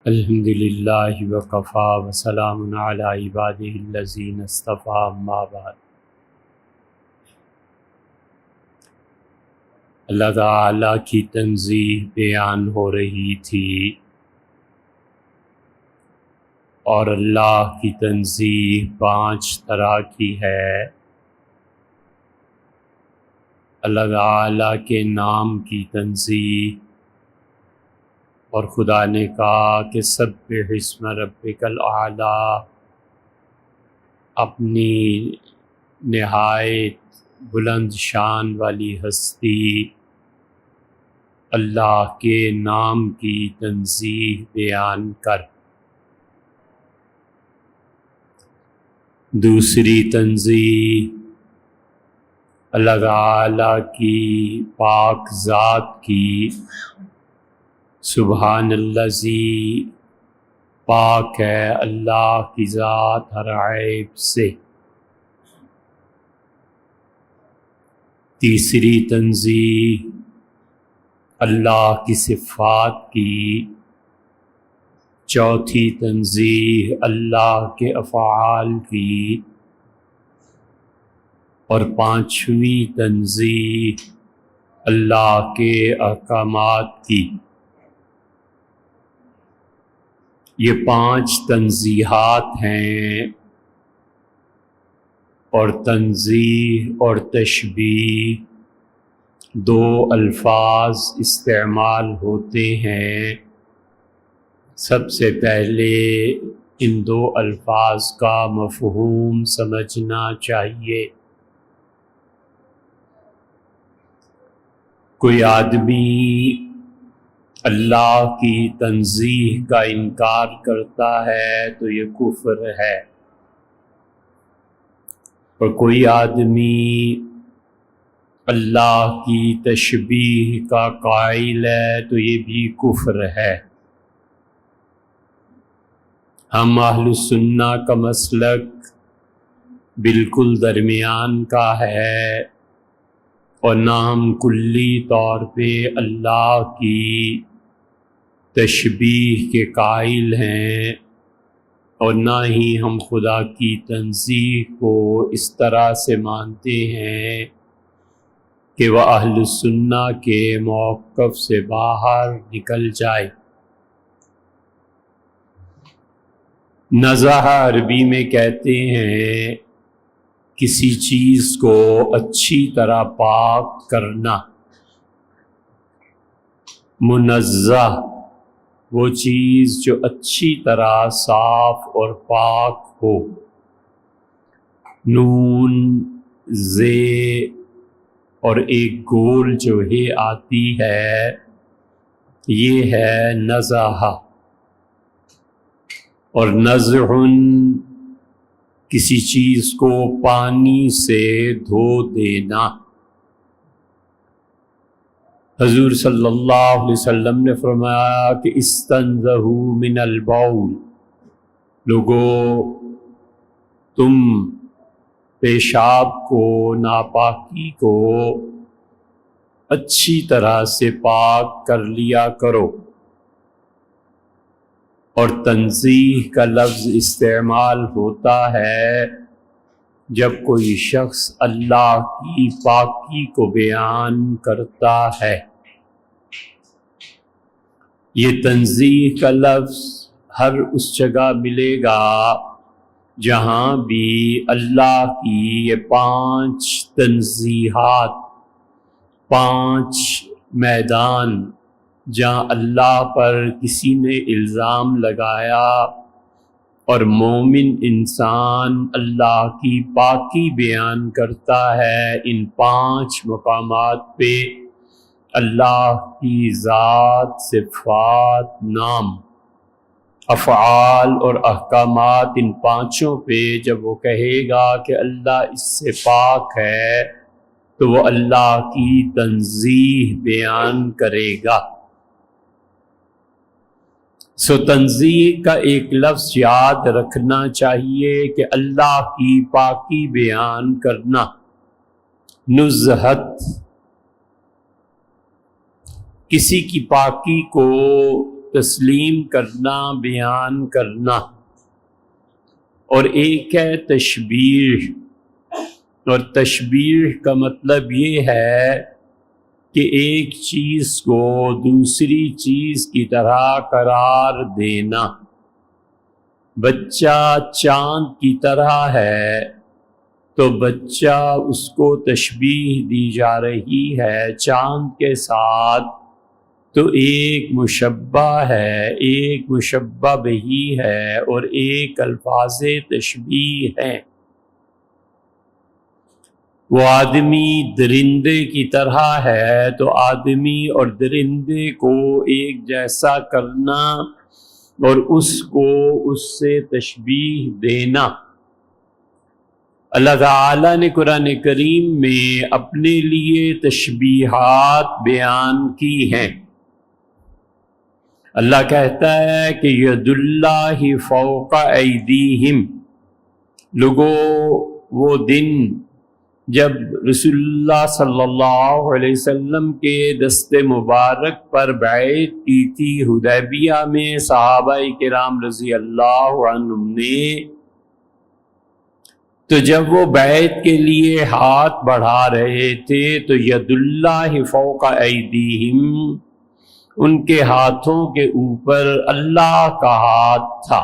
الحمدللہ وکفا وسلام علی عبادہ الذین اصطفیٰ اما بعد۔ اللہ تعالیٰ کی تنزیہ بیان ہو رہی تھی، اور اللہ کی تنزیہ 5 طرح کی ہے۔ اللہ تعالیٰ کے نام کی تنزیہ، اور خدا نے کہا کہ سبح اسم ربک الاعلیٰ، اپنی نہایت بلند شان والی ہستی اللہ کے نام کی تنزیہ بیان کر۔ دوسری تنزیہ اللہ تعالیٰ کی پاک ذات کی، سبحان الذی، پاک ہے اللہ کی ذات ہر عیب سے۔ تیسری تنزیہ اللہ کی صفات کی۔ چوتھی تنزیہ اللہ کے افعال کی، اور 5ویں تنزیہ اللہ کے احکامات کی۔ یہ 5 تنزیہات ہیں، اور تنزیہ اور تشبیہ 2 الفاظ استعمال ہوتے ہیں۔ سب سے پہلے ان 2 الفاظ کا مفہوم سمجھنا چاہیے۔ کوئی آدمی اللہ کی تنزیہ کا انکار کرتا ہے تو یہ کفر ہے، اور کوئی آدمی اللہ کی تشبیہ کا قائل ہے تو یہ بھی کفر ہے۔ ہم اہل سنہ کا مسلک بالکل درمیان کا ہے، اور نہ ہم کلی طور پہ اللہ کی تشبیہ کے قائل ہیں، اور نہ ہی ہم خدا کی تنزیہ کو اس طرح سے مانتے ہیں کہ وہ اہل سنہ کے موقف سے باہر نکل جائے۔ نزاہ عربی میں کہتے ہیں کسی چیز کو اچھی طرح پاک کرنا۔ منزہ وہ چیز جو اچھی طرح صاف اور پاک ہو۔ نون زے اور ایک گول جو ہے آتی ہے، یہ ہے نزاہ۔ اور نزع کسی چیز کو پانی سے دھو دینا۔ حضور صلی اللہ علیہ وسلم نے فرمایا کہ استنزہوا من البول، لوگو تم پیشاب کو، ناپاکی کو اچھی طرح سے پاک کر لیا کرو۔ اور تنزیہ کا لفظ استعمال ہوتا ہے جب کوئی شخص اللہ کی پاکی کو بیان کرتا ہے۔ یہ تنزیہ کا لفظ ہر اس جگہ ملے گا جہاں بھی اللہ کی یہ 5 تنزیہات، 5 میدان جہاں اللہ پر کسی نے الزام لگایا اور مومن انسان اللہ کی پاکی بیان کرتا ہے، ان 5 مقامات پہ اللہ کی ذات، صفات، نام، افعال اور احکامات، ان 5 پہ جب وہ کہے گا کہ اللہ اس سے پاک ہے تو وہ اللہ کی تنزیہ بیان کرے گا۔ سو تنزیہ کا ایک لفظ یاد رکھنا چاہیے کہ اللہ کی پاکی بیان کرنا۔ نزہت کسی کی پاکی کو تسلیم کرنا، بیان کرنا، اور ایک ہے تشبیہ. اور تشبیہ کا مطلب یہ ہے کہ ایک چیز کو دوسری چیز کی طرح قرار دینا. بچہ چاند کی طرح ہے تو بچہ اس کو تشبیہ دی جا رہی ہے چاند کے ساتھ، تو ایک مشبہ ہے، ایک مشبہ بہی ہے، اور ایک الفاظ تشبیہ ہیں. وہ آدمی درندے کی طرح ہے تو آدمی اور درندے کو ایک جیسا کرنا اور اس کو اس سے تشبیہ دینا. اللہ تعالیٰ نے قرآن کریم میں اپنے لیے تشبیہات بیان کی ہیں. اللہ کہتا ہے کہ ید اللہ فوق ایدیہم. لوگو وہ دن جب رسول اللہ صلی اللہ علیہ وسلم کے دست مبارک پر بیعت کی تھی حدیبیہ میں صحابہ کرام رضی اللہ عنہم نے، تو جب وہ بیعت کے لیے ہاتھ بڑھا رہے تھے تو ید اللہ فوق ایدیہم، ان کے ہاتھوں کے اوپر اللہ کا ہاتھ تھا.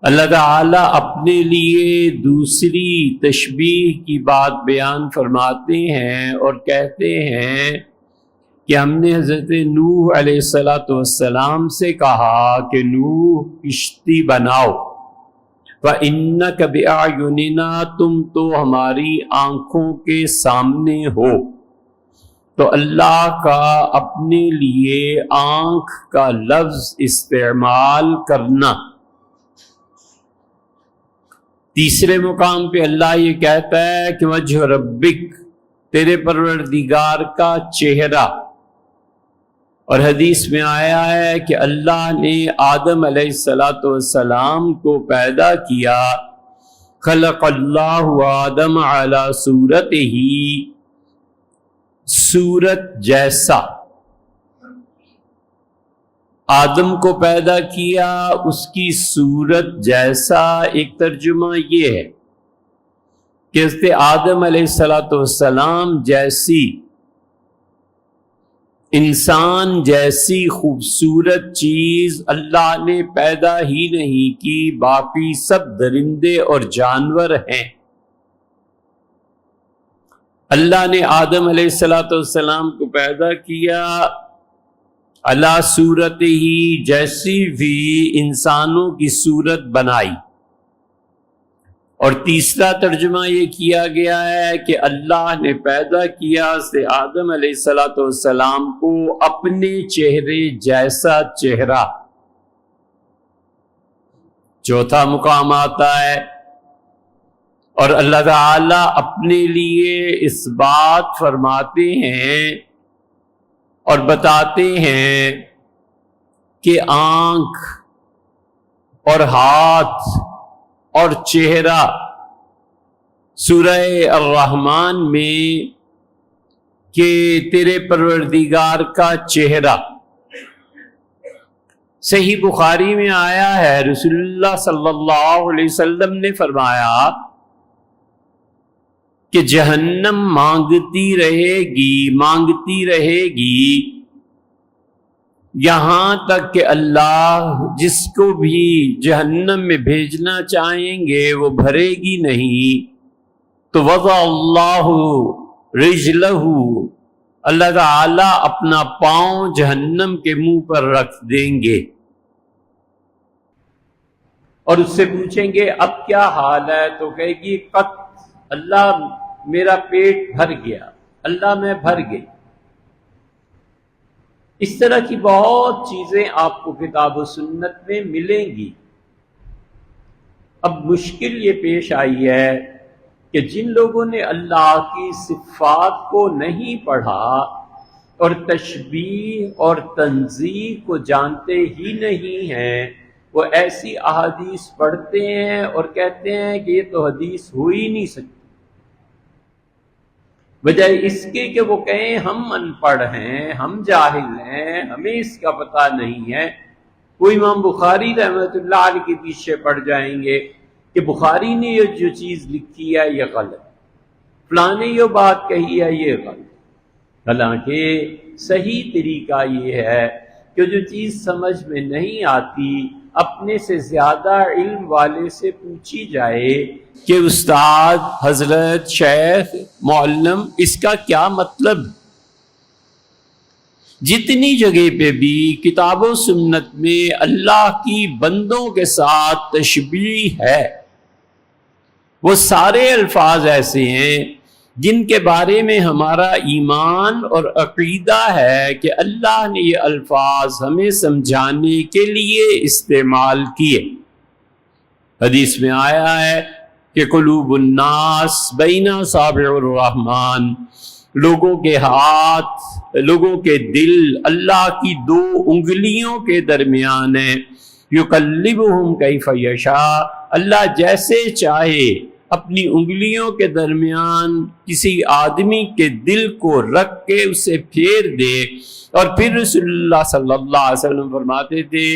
اللہ تعالیٰ اپنے لیے دوسری تشبیہ کی بات بیان فرماتے ہیں اور کہتے ہیں کہ ہم نے حضرت نوح علیہ السلام سے کہا کہ نوح کشتی بناؤ، وَإِنَّكَ بِأَعْيُنِنَا، تم تو ہماری آنکھوں کے سامنے ہو. تو اللہ کا اپنے لیے آنکھ کا لفظ استعمال کرنا. تیسرے مقام پہ اللہ یہ کہتا ہے کہ وجہ ربک، تیرے پروردگار کا چہرہ. اور حدیث میں آیا ہے کہ اللہ نے آدم علیہ السلام کو پیدا کیا، خلق اللہ آدم علی صورتہ، صورت جیسا. آدم کو پیدا کیا اس کی صورت جیسا. ایک ترجمہ یہ ہے کہ حضرت آدم علیہ السلام جیسی، انسان جیسی خوبصورت چیز اللہ نے پیدا ہی نہیں کی، باقی سب درندے اور جانور ہیں. اللہ نے آدم علیہ السلام کو پیدا کیا اللہ صورت ہی، جیسی بھی انسانوں کی صورت بنائی. اور تیسرا ترجمہ یہ کیا گیا ہے کہ اللہ نے پیدا کیا سے آدم علیہ السلام کو اپنے چہرے جیسا چہرہ. چوتھا مقام آتا ہے اور اللہ تعالیٰ اپنے لیے اس بات فرماتے ہیں اور بتاتے ہیں کہ آنکھ اور ہاتھ اور چہرہ. سورہ الرحمن میں کہ تیرے پروردگار کا چہرہ. صحیح بخاری میں آیا ہے رسول اللہ صلی اللہ علیہ وسلم نے فرمایا کہ جہنم مانگتی رہے گی یہاں تک کہ اللہ جس کو بھی جہنم میں بھیجنا چاہیں گے وہ بھرے گی نہیں. تو وضع اللہ رجلہ، اللہ تعالی اپنا پاؤں جہنم کے منہ پر رکھ دیں گے اور اس سے پوچھیں گے اب کیا حال ہے؟ تو کہے گی قط، اللہ میرا پیٹ بھر گیا، اللہ میں بھر گئی. اس طرح کی بہت چیزیں آپ کو کتاب و سنت میں ملیں گی. اب مشکل یہ پیش آئی ہے کہ جن لوگوں نے اللہ کی صفات کو نہیں پڑھا اور تشبیہ اور تنزیہ کو جانتے ہی نہیں ہیں، وہ ایسی احادیث پڑھتے ہیں اور کہتے ہیں کہ یہ تو حدیث ہو ہی نہیں سکتی. بجائے اس کے کہ وہ کہیں ہم ان پڑھ ہیں، ہم جاہل ہیں، ہمیں اس کا پتہ نہیں ہے۔ وہ امام بخاری رحمۃ اللہ علیہ کے پیچھے پڑ جائیں گے کہ بخاری نے یہ جو چیز لکھی ہے یہ غلط، فلاں نے یہ بات کہی ہے یہ غلط۔ حالانکہ صحیح طریقہ یہ ہے کہ جو چیز سمجھ میں نہیں آتی اپنے سے زیادہ علم والے سے پوچھی جائے کہ استاد، حضرت، شیخ، معلم، اس کا کیا مطلب؟ جتنی جگہ پہ بھی کتاب و سنت میں اللہ کی بندوں کے ساتھ تشبیہ ہے، وہ سارے الفاظ ایسے ہیں جن کے بارے میں ہمارا ایمان اور عقیدہ ہے کہ اللہ نے یہ الفاظ ہمیں سمجھانے کے لیے استعمال کیے۔ حدیث میں آیا ہے کہ قلوب الناس بین اصابع الرحمن، لوگوں کے ہاتھ، لوگوں کے دل اللہ کی دو انگلیوں کے درمیان ہیں۔ یقلبہم کیف یشاء، اللہ جیسے چاہے اپنی انگلیوں کے درمیان کسی آدمی کے دل کو رکھ کے اسے پھیر دے۔ اور پھر رسول اللہ صلی اللہ علیہ وسلم فرماتے تھے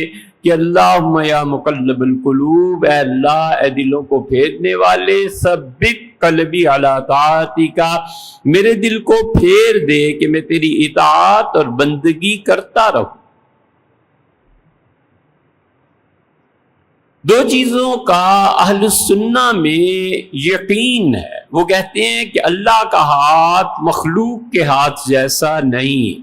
کہ اللہم یا مقلب القلوب، اے اللہ، اے دلوں کو پھیرنے والے، ثبت قلبی علی طاعتک، میرے دل کو پھیر دے کہ میں تیری اطاعت اور بندگی کرتا رہوں۔ دو چیزوں کا اہل السنہ میں یقین ہے، وہ کہتے ہیں کہ اللہ کا ہاتھ مخلوق کے ہاتھ جیسا نہیں۔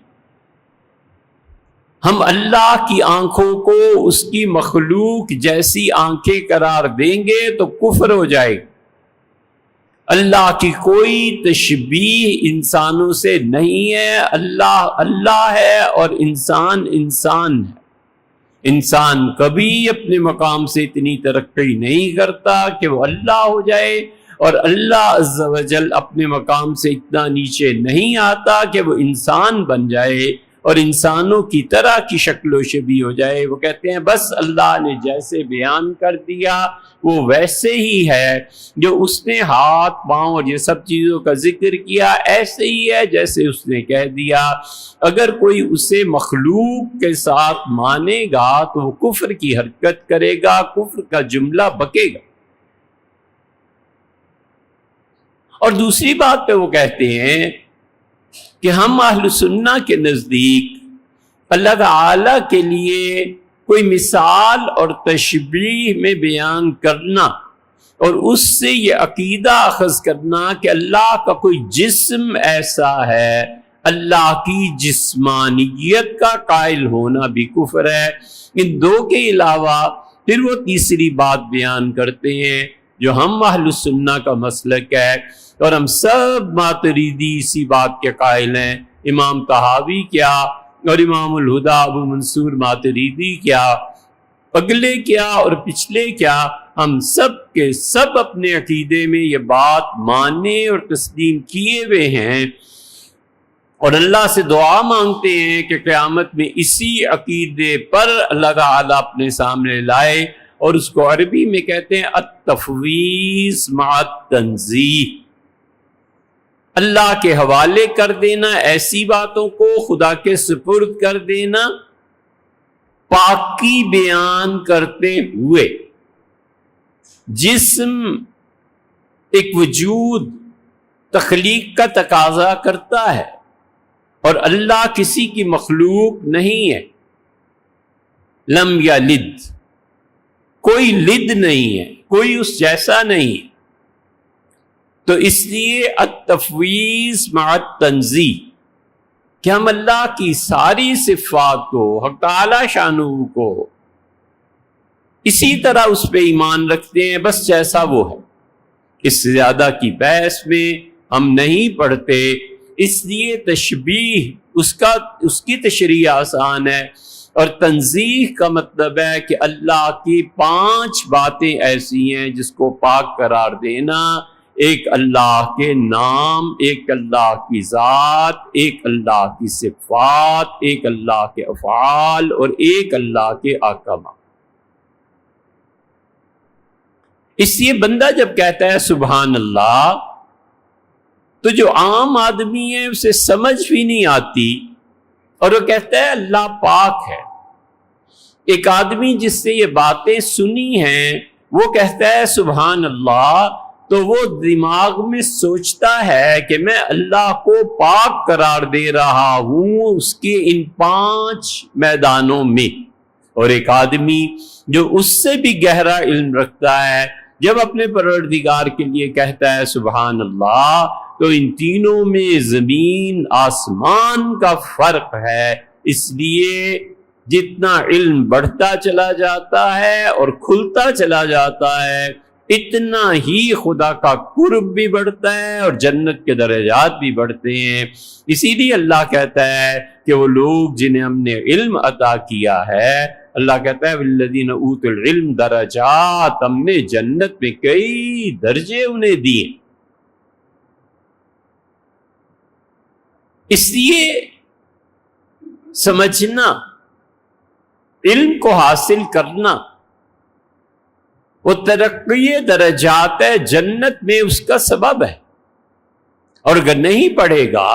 ہم اللہ کی آنکھوں کو اس کی مخلوق جیسی آنکھیں قرار دیں گے تو کفر ہو جائے گا۔ اللہ کی کوئی تشبیہ انسانوں سے نہیں ہے، اللہ اللہ ہے اور انسان انسان ہے۔ انسان کبھی اپنے مقام سے اتنی ترقی نہیں کرتا کہ وہ اللہ ہو جائے، اور اللہ عز و جل اپنے مقام سے اتنا نیچے نہیں آتا کہ وہ انسان بن جائے اور انسانوں کی طرح کی شکل و شبیہ ہو جائے۔ وہ کہتے ہیں بس اللہ نے جیسے بیان کر دیا وہ ویسے ہی ہے، جو اس نے ہاتھ، پاؤں اور یہ سب چیزوں کا ذکر کیا ایسے ہی ہے جیسے اس نے کہہ دیا۔ اگر کوئی اسے مخلوق کے ساتھ مانے گا تو وہ کفر کی حرکت کرے گا، کفر کا جملہ بکے گا۔ اور دوسری بات پہ وہ کہتے ہیں کہ ہم اہل سنہ کے نزدیک اللہ تعالی کے لیے کوئی مثال اور تشبیہ میں بیان کرنا اور اس سے یہ عقیدہ اخذ کرنا کہ اللہ کا کوئی جسم ایسا ہے، اللہ کی جسمانیت کا قائل ہونا بھی کفر ہے۔ ان دو کے علاوہ پھر وہ تیسری بات بیان کرتے ہیں جو ہم اہل سنہ کا مسلک ہے، اور ہم سب ماتریدی اسی بات کے قائل ہیں۔ امام طحاوی کیا اور امام الہدی ابو منصور ماتریدی کیا، اگلے کیا اور پچھلے کیا، ہم سب کے سب اپنے عقیدے میں یہ بات ماننے اور تسلیم کیے ہوئے ہیں، اور اللہ سے دعا مانگتے ہیں کہ قیامت میں اسی عقیدے پر اللہ تعالیٰ اپنے سامنے لائے، اور اس کو عربی میں کہتے ہیں التفویض مع التنزیہ، اللہ کے حوالے کر دینا ایسی باتوں کو، خدا کے سپرد کر دینا پاکی بیان کرتے ہوئے۔ جسم ایک وجود تخلیق کا تقاضا کرتا ہے، اور اللہ کسی کی مخلوق نہیں ہے۔ لم یلد، کوئی لد نہیں ہے، کوئی اس جیسا نہیں ہے۔ تو اس لیے التفویض مع التنزیہ کہ ہم اللہ کی ساری صفات کو، حق تعالی شانہ کو اسی طرح اس پہ ایمان رکھتے ہیں بس جیسا وہ ہے، اس سے زیادہ کی بحث میں ہم نہیں پڑھتے۔ اس لیے تشبیہ اس کی تشریح آسان ہے، اور تنزیہ کا مطلب ہے کہ اللہ کی 5 باتیں ایسی ہیں جس کو پاک قرار دینا، ایک اللہ کے نام، ایک اللہ کی ذات، ایک اللہ کی صفات، ایک اللہ کے افعال اور ایک اللہ کے احکامات۔ اس لیے بندہ جب کہتا ہے سبحان اللہ، تو جو عام آدمی ہے اسے سمجھ بھی نہیں آتی اور وہ کہتا ہے اللہ پاک ہے۔ ایک آدمی جس سے یہ باتیں سنی ہیں وہ کہتا ہے سبحان اللہ، تو وہ دماغ میں سوچتا ہے کہ میں اللہ کو پاک قرار دے رہا ہوں اس کے ان 5 میدانوں میں۔ اور ایک آدمی جو اس سے بھی گہرا علم رکھتا ہے جب اپنے پروردگار کے لیے کہتا ہے سبحان اللہ، تو ان تینوں میں زمین آسمان کا فرق ہے۔ اس لیے جتنا علم بڑھتا چلا جاتا ہے اور کھلتا چلا جاتا ہے، اتنا ہی خدا کا قرب بھی بڑھتا ہے اور جنت کے درجات بھی بڑھتے ہیں۔ اسی لیے اللہ کہتا ہے کہ وہ لوگ جنہیں ہم نے علم عطا کیا ہے، اللہ کہتا ہے والذین اوتوا العلم درجات، ہم نے جنت میں کئی درجے انہیں دیے۔ اس لیے سمجھنا، علم کو حاصل کرنا وہ ترقی درجات ہے، جنت میں اس کا سبب ہے۔ اور اگر نہیں پڑھے گا،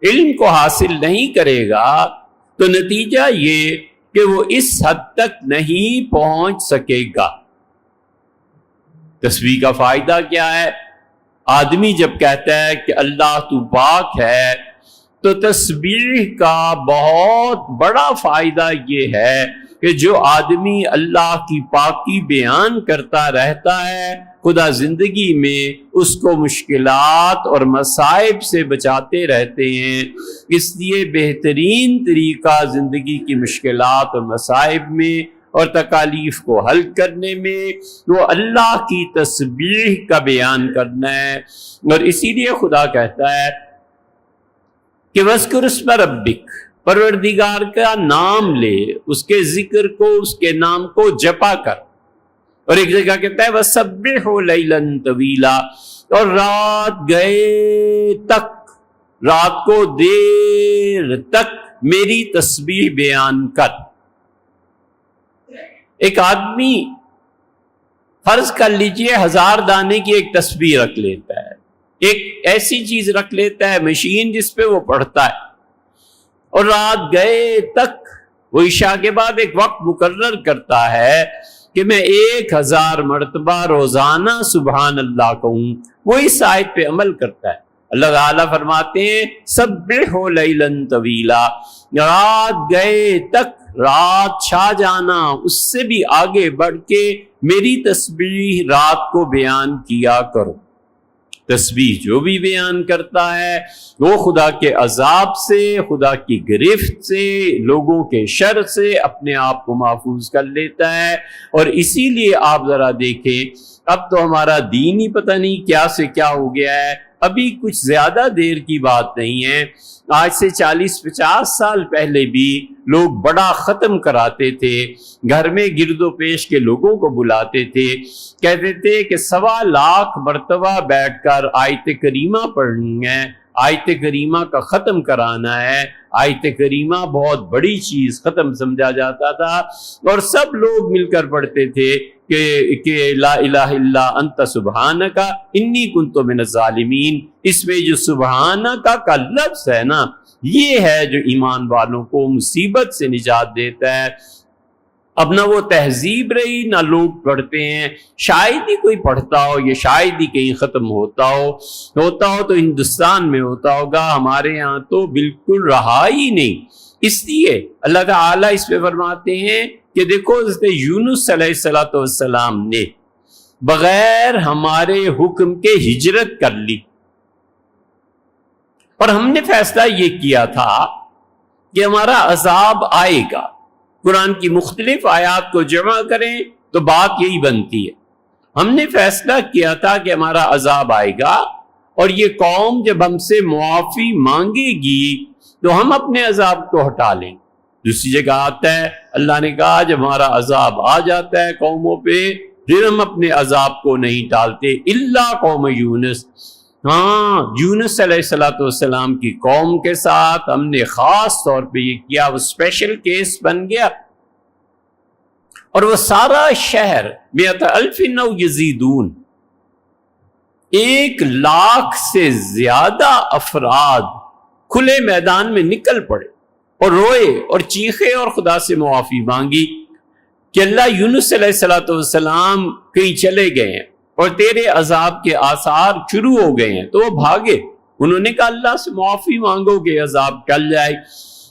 علم کو حاصل نہیں کرے گا، تو نتیجہ یہ کہ وہ اس حد تک نہیں پہنچ سکے گا۔ تسبیح کا فائدہ کیا ہے؟ آدمی جب کہتا ہے کہ اللہ تو پاک ہے، تو تسبیح کا بہت بڑا فائدہ یہ ہے کہ جو آدمی اللہ کی پاکی بیان کرتا رہتا ہے، خدا زندگی میں اس کو مشکلات اور مصائب سے بچاتے رہتے ہیں۔ اس لیے بہترین طریقہ زندگی کی مشکلات اور مصائب میں اور تکالیف کو حل کرنے میں وہ اللہ کی تسبیح کا بیان کرنا ہے۔ اور اسی لیے خدا کہتا ہے کہ وَاذْكُرِ اسْمَ رَبِّكَ، پروردگار کا نام لے، اس کے ذکر کو، اس کے نام کو جپا کر۔ اور ایک جگہ کہتا ہے وَسَبِّحُ لَيْلًا طَوِيلًا، اور رات گئے تک، رات کو دیر تک میری تسبیح بیان کر۔ ایک آدمی فرض کر لیجئے 1000 دانے کی ایک تسبیح رکھ لیتا ہے، ایک ایسی چیز رکھ لیتا ہے مشین جس پہ وہ پڑھتا ہے، اور رات گئے تک وہ عشاء کے بعد ایک وقت مقرر کرتا ہے کہ میں 1000 مرتبہ روزانہ سبحان اللہ کہوں، وہ اس آیت پہ عمل کرتا ہے۔ اللہ تعالیٰ فرماتے ہیں سبحوا لیلا طویلا، رات گئے تک، رات چھا جانا، اس سے بھی آگے بڑھ کے میری تسبیح رات کو بیان کیا کرو۔ تسبیح جو بھی بیان کرتا ہے وہ خدا کے عذاب سے، خدا کی گرفت سے، لوگوں کے شر سے اپنے آپ کو محفوظ کر لیتا ہے۔ اور اسی لیے آپ ذرا دیکھیں، اب تو ہمارا دین ہی پتہ نہیں کیا سے کیا ہو گیا ہے۔ ابھی کچھ زیادہ دیر کی بات نہیں ہے، آج سے 40-50 سال پہلے بھی لوگ بڑا ختم کراتے تھے، گھر میں گرد و پیش کے لوگوں کو بلاتے تھے، کہتے تھے کہ 1.25 لاکھ مرتبہ بیٹھ کر آیت کریمہ پڑھنی ہے، آیت کریمہ کا ختم کرانا ہے۔ آیت کریمہ بہت بڑی چیز ختم سمجھا جاتا تھا، اور سب لوگ مل کر پڑھتے تھے کہ لا الہ الا انت سبحانک انی کنت من الظالمین۔ اس میں جو سبحانک کا لفظ ہے نا، یہ ہے جو ایمان والوں کو مصیبت سے نجات دیتا ہے۔ اب نہ وہ تہذیب رہی، نہ لوگ پڑھتے ہیں، شاید ہی کوئی پڑھتا ہو، یہ شاید ہی کہیں ختم ہوتا ہو تو ہندوستان میں ہوتا ہوگا، ہمارے ہاں تو بالکل رہا ہی نہیں۔ اس لیے اللہ تعالیٰ اس پہ فرماتے ہیں کہ دیکھو حضرت یونس علیہ السلام نے بغیر ہمارے حکم کے ہجرت کر لی، اور ہم نے فیصلہ یہ کیا تھا کہ ہمارا عذاب آئے گا۔ قرآن کی مختلف آیات کو جمع کریں تو بات یہی بنتی ہے، ہم نے فیصلہ کیا تھا کہ ہمارا عذاب آئے گا، اور یہ قوم جب ہم سے معافی مانگے گی تو ہم اپنے عذاب کو ہٹا لیں۔ دوسری جگہ آتا ہے، اللہ نے کہا جب ہمارا عذاب آ جاتا ہے قوموں پہ، پھر ہم اپنے عذاب کو نہیں ٹالتے، الا قوم یونس۔ ہاں، یونس علیہ السلام کی قوم کے ساتھ ہم نے خاص طور پہ یہ کیا، وہ اسپیشل کیس بن گیا، اور وہ سارا شہر 100,000 یزیدون، 1,00,000 سے زیادہ افراد کھلے میدان میں نکل پڑے اور روئے اور چیخے اور خدا سے معافی مانگی کہ اللہ یونس علیہ السلام کہیں چلے گئے ہیں اور تیرے عذاب کے آثار شروع ہو گئے ہیں. تو وہ بھاگے. انہوں نے کہا اللہ سے معافی مانگو کہ عذاب ٹل جائے.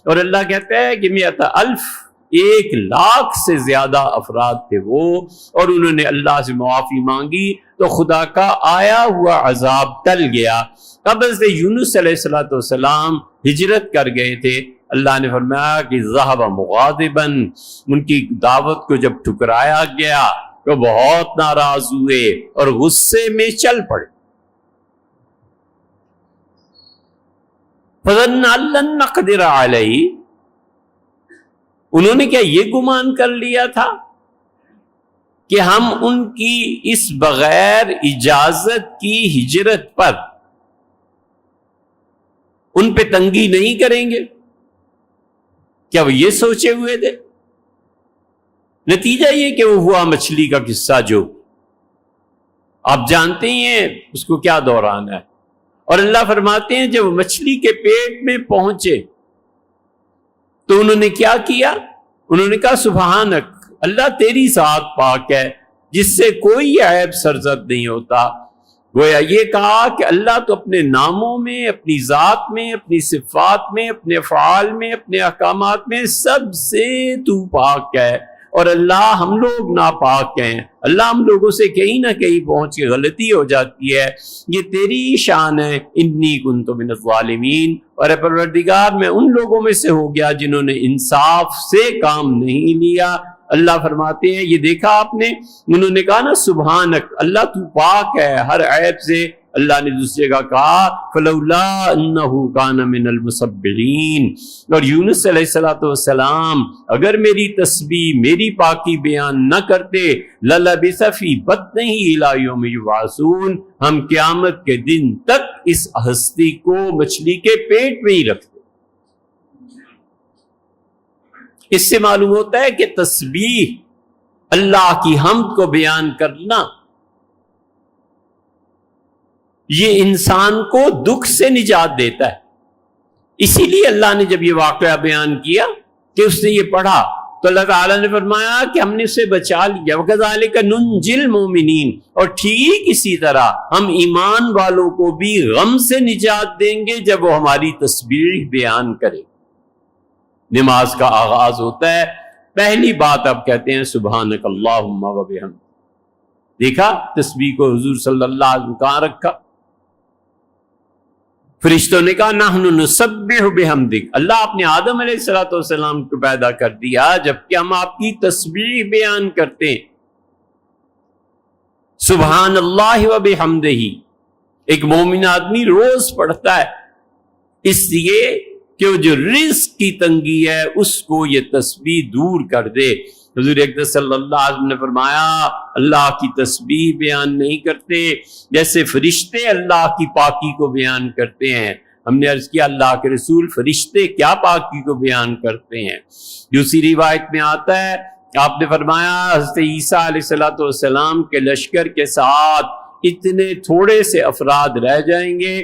اور اللہ کہتا ہے کہ 1,00,000 سے زیادہ افراد تھے وہ، اور انہوں نے اللہ سے معافی مانگی تو خدا کا آیا ہوا عذاب ٹل گیا. اب حضرت یونس علیہ السلام ہجرت کر گئے تھے. اللہ نے فرمایا کہ ذہب مغاضبا، ان کی دعوت کو جب ٹھکرایا گیا تو بہت ناراض ہوئے اور غصے میں چل پڑے. فظن ان لن نقدر علیہ، انہوں نے کیا یہ گمان کر لیا تھا کہ ہم ان کی اس بغیر اجازت کی ہجرت پر ان پہ تنگی نہیں کریں گے؟ کیا وہ یہ سوچے ہوئے تھے؟ نتیجہ یہ کہ وہ ہوا مچھلی کا قصہ جو آپ جانتے ہی ہیں اس کو کیا دوران ہے. اور اللہ فرماتے ہیں جب مچھلی کے پیٹ میں پہنچے تو انہوں نے کیا کیا؟ انہوں نے کہا سبحانک، اللہ تیری ذات پاک ہے جس سے کوئی عیب سرزد نہیں ہوتا. گویا یہ کہا کہ اللہ تو اپنے ناموں میں، اپنی ذات میں، اپنی صفات میں، اپنے افعال میں، اپنے احکامات میں سب سے تو پاک ہے، اور اللہ ہم لوگ ناپاک ہیں. اللہ ہم لوگوں سے کہیں نہ کہیں پہنچ کے غلطی ہو جاتی ہے، یہ تیری شان ہے. انی کنت من الظالمین، اور اے پروردگار میں ان لوگوں میں سے ہو گیا جنہوں نے انصاف سے کام نہیں لیا. اللہ فرماتے ہیں یہ دیکھا آپ نے، انہوں نے کہا نا سبحانک، اللہ تو پاک ہے ہر عیب سے. اللہ نے دوسری جگہ کہا فلولا انہ کان من المسبحین، اور یونس علیہ السلام اگر میری تسبیح، میری پاکی بیان نہ کرتے للبث فی بطنہ الی یوم یبعثون، ہم قیامت کے دن تک اس ہستی کو مچھلی کے پیٹ میں ہی رکھتے. اس سے معلوم ہوتا ہے کہ تسبیح، اللہ کی حمد کو بیان کرنا، یہ انسان کو دکھ سے نجات دیتا ہے. اسی لیے اللہ نے جب یہ واقعہ بیان کیا کہ اس نے یہ پڑھا تو اللہ تعالیٰ نے فرمایا کہ ہم نے اسے بچا لیا. وَكَذَلِكَ نُنْجِي الْمُؤْمِنِينَ، اور ٹھیک اسی طرح ہم ایمان والوں کو بھی غم سے نجات دیں گے جب وہ ہماری تسبیح بیان کرے. نماز کا آغاز ہوتا ہے، پہلی بات آپ کہتے ہیں سبحانک اللہم و بحمدک. دیکھا تسبیح کو حضور صلی اللہ علیہ وسلم کہاں رکھا؟ فرشتوں نے کہا نحن نسبح بحمدک، اللہ آپ نے آدم علیہ السلام کو پیدا کر دیا جبکہ ہم آپ کی تسبیح بیان کرتے ہیں. سبحان اللہ و بحمدہ ایک مومن آدمی روز پڑھتا ہے، اس لیے کہ وہ جو رزق کی تنگی ہے اس کو یہ تسبیح دور کر دے. حضور اکرم صلی اللہ علیہ وسلم نے فرمایا اللہ کی تسبیح بیان نہیں کرتے جیسے فرشتے اللہ کی پاکی کو بیان کرتے ہیں. ہم نے عرض کیا اللہ کے رسول فرشتے کیا پاکی کو بیان کرتے ہیں؟ دوسری روایت میں آتا ہے آپ نے فرمایا حضرت عیسیٰ علیہ السلام کے لشکر کے ساتھ اتنے تھوڑے سے افراد رہ جائیں گے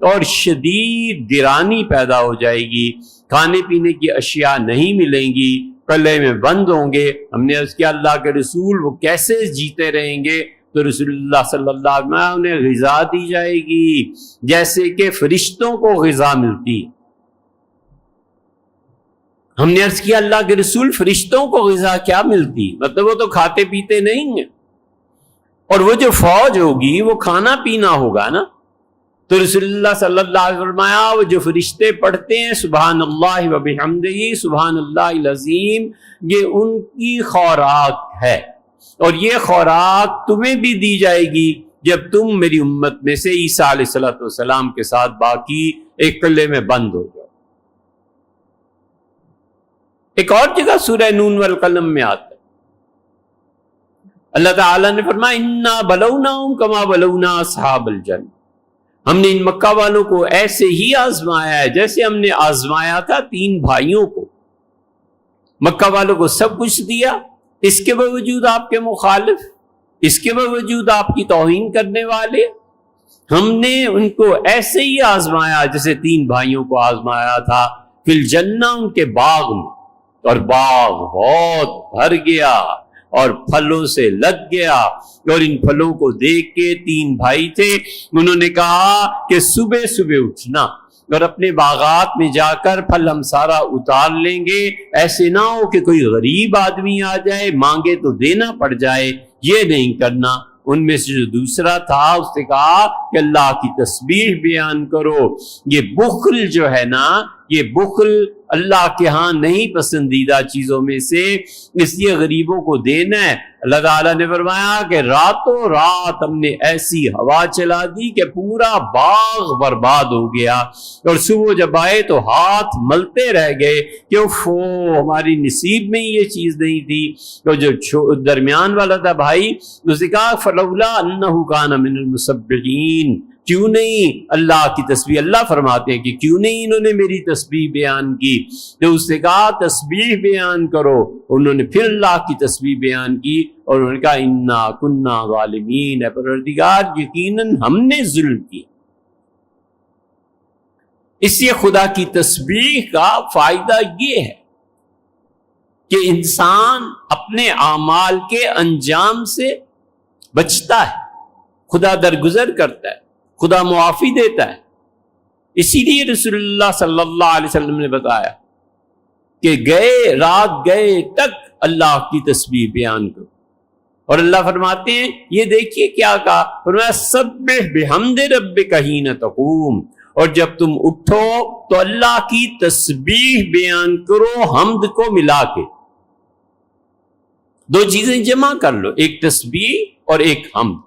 اور شدید گرانی پیدا ہو جائے گی، کھانے پینے کی اشیاء نہیں ملیں گی، قلعے میں بند ہوں گے. ہم نے عرض کیا اللہ کے رسول وہ کیسے جیتے رہیں گے؟ تو رسول اللہ صلی اللہ علیہ وسلم انہیں غذا دی جائے گی جیسے کہ فرشتوں کو غذا ملتی. ہم نے عرض کیا اللہ کے رسول فرشتوں کو غذا کیا ملتی؟ مطلب وہ تو کھاتے پیتے نہیں ہیں، اور وہ جو فوج ہوگی وہ کھانا پینا ہوگا نا. تو رسول اللہ صلی اللہ علیہ وسلم فرمایا وہ جو فرشتے پڑھتے ہیں سبحان اللہ و بحمدہ سبحان اللہ العظیم، یہ ان کی خوراک ہے، اور یہ خوراک تمہیں بھی دی جائے گی جب تم میری امت میں سے عیسیٰ علیہ السلام کے ساتھ باقی ایک قلعے میں بند ہو جاؤ. ایک اور جگہ سورہ نون والقلم میں آتا ہے اللہ تعالیٰ نے فرمایا انا بلوناہم کما بلونا اصحاب الجنہ، ہم نے ان مکہ والوں کو ایسے ہی آزمایا ہے جیسے ہم نے آزمایا تھا 3 بھائیوں کو. مکہ والوں کو سب کچھ دیا، اس کے باوجود آپ کے مخالف، اس کے باوجود آپ کی توہین کرنے والے، ہم نے ان کو ایسے ہی آزمایا جیسے 3 بھائیوں کو آزمایا تھا فی الجنہ ان کے باغ میں، اور باغ بہت بھر گیا اور پھلوں سے لگ گیا، اور ان پھلوں کو دیکھ کے 3 بھائی تھے، انہوں نے کہا کہ صبح صبح اٹھنا اور اپنے باغات میں جا کر پھل ہم سارا اتار لیں گے، ایسے نہ ہو کہ کوئی غریب آدمی آ جائے مانگے تو دینا پڑ جائے، یہ نہیں کرنا۔ ان میں سے جو دوسرا تھا اس نے کہا کہ اللہ کی تسبیح بیان کرو۔ یہ بخل جو ہے نا، یہ بخل اللہ کے ہاں نہیں پسندیدہ چیزوں میں سے، اس لیے غریبوں کو دینا ہے۔ اللہ تعالیٰ نے فرمایا کہ راتوں رات ہم نے ایسی ہوا چلا دی کہ پورا باغ برباد ہو گیا، اور صبح جب آئے تو ہاتھ ملتے رہ گئے کہ اوفو ہماری نصیب میں یہ چیز نہیں تھی۔ تو جو درمیان والا تھا بھائی، اس نے کہا فلولا انہ کان من المسبحین، کیوں نہیں اللہ کی تسبیح، اللہ فرماتے ہیں کہ کیوں نہیں انہوں نے میری تسبیح بیان کی۔ تو اس نے کہا تسبیح بیان کرو، انہوں نے پھر اللہ کی تسبیح بیان کی، اور انہوں نے کہا انا کنا ظالمین، اے پروردگار یقیناً ہم نے ظلم کیا۔ اس لیے خدا کی تسبیح کا فائدہ یہ ہے کہ انسان اپنے اعمال کے انجام سے بچتا ہے، خدا درگزر کرتا ہے، خدا معافی دیتا ہے۔ اسی لیے رسول اللہ صلی اللہ علیہ وسلم نے بتایا کہ رات گئے تک اللہ کی تسبیح بیان کرو، اور اللہ فرماتے ہیں یہ دیکھیے کیا کہا، فرمایا سبح بحمد ربک حین تقوم، اور جب تم اٹھو تو اللہ کی تسبیح بیان کرو حمد کو ملا کے۔ 2 چیزیں جمع کر لو، ایک تسبیح اور ایک حمد،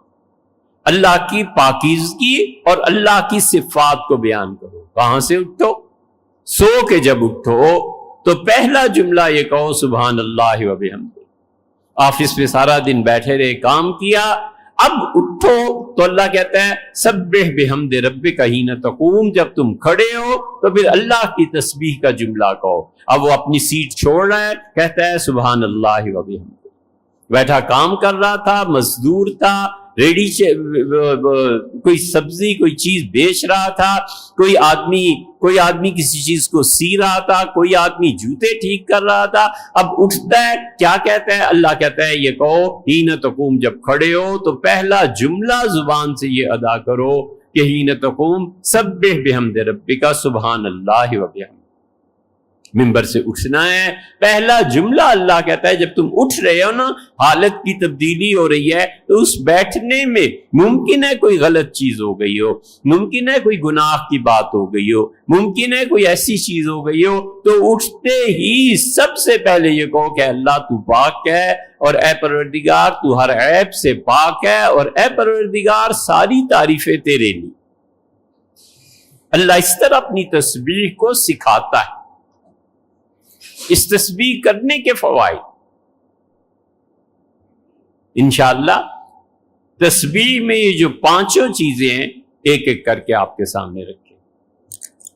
اللہ کی پاکیزگی اور اللہ کی صفات کو بیان کرو۔ کہاں سے اٹھو؟ سو کے جب اٹھو تو پہلا جملہ یہ کہو سبحان اللہ و بحمدہ۔ آفس میں سارا دن بیٹھے رہے، کام کیا، اب اٹھو تو اللہ کہتا ہے سبح بحمد ربک حین تقوم، جب تم کھڑے ہو تو پھر اللہ کی تسبیح کا جملہ کہو۔ اب وہ اپنی سیٹ چھوڑ رہا ہے، کہتا ہے سبحان اللہ و بحمدہ۔ بیٹھا کام کر رہا تھا، مزدور تھا، ریڈی کوئی سبزی کوئی چیز بیچ رہا تھا، کوئی آدمی کسی چیز کو سی رہا تھا، کوئی آدمی جوتے ٹھیک کر رہا تھا۔ اب اٹھتا ہے، کیا کہتا ہے؟ اللہ کہتا ہے یہ کہو حین تقوم، جب کھڑے ہو تو پہلا جملہ زبان سے یہ ادا کرو کہ حین تقوم سبح بحمد ربک سبحان اللہ و بحمدہ۔ ممبر سے اٹھنا ہے، پہلا جملہ اللہ کہتا ہے جب تم اٹھ رہے ہو نا، حالت کی تبدیلی ہو رہی ہے، تو اس بیٹھنے میں ممکن ہے کوئی غلط چیز ہو گئی ہو، ممکن ہے کوئی گناہ کی بات ہو گئی ہو، ممکن ہے کوئی ایسی چیز ہو گئی ہو، تو اٹھتے ہی سب سے پہلے یہ کہو کہ اللہ تو پاک ہے، اور اے پروردگار تو ہر عیب سے پاک ہے، اور اے پروردگار ساری تعریفیں تیرے لیے۔ اللہ اس طرح اپنی تسبیح کو سکھاتا ہے۔ اس تسبیح کرنے کے فوائد انشاءاللہ تسبیح میں یہ جو 5 چیزیں ہیں ایک ایک کر کے آپ کے سامنے رکھ